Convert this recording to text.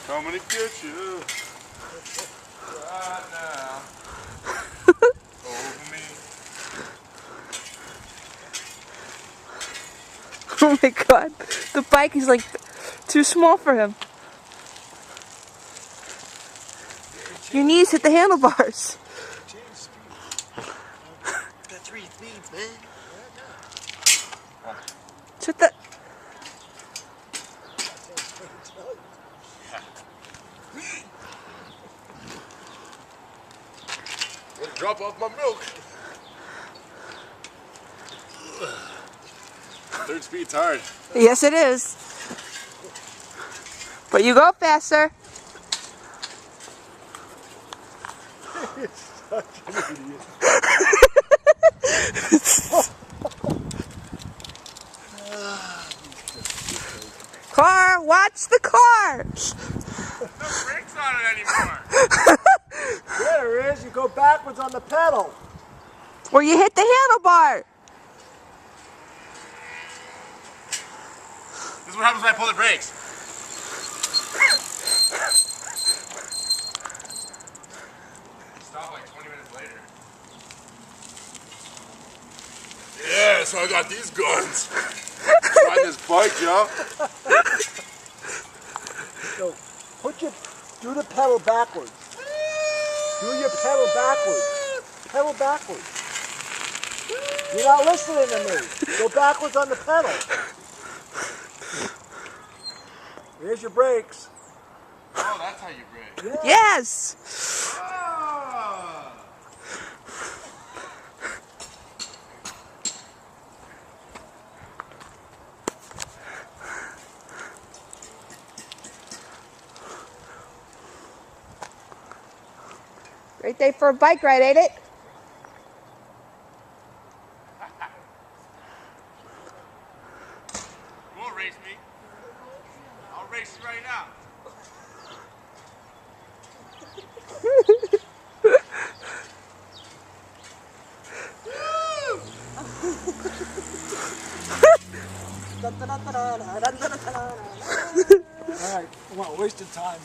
Coming to get you. Right now. Over me. Oh my god. The bike is like too small for him. Your knees hit the handlebars. Got 3 speeds, man. Shut the... Drop off my milk. 3rd speed's hard. Yes, it is. But you go faster. You're such an idiot. Car, watch the car. No brakes on it anymore. There it is. You go backwards on the pedal. Or you hit the handlebar. This is what happens when I pull the brakes. Stop like 20 minutes later. Yeah, so I got these guns. Ride this bike, yo. So, do the pedal backwards. Do your pedal backwards. Pedal backwards. You're not listening to me. Go backwards on the pedal. Here's your brakes. Oh, that's how you brake. Yeah. Yes. Ah. Great day for a bike ride, ain't it? You won't race me. I'll race you right now. All right, come on, wasting time.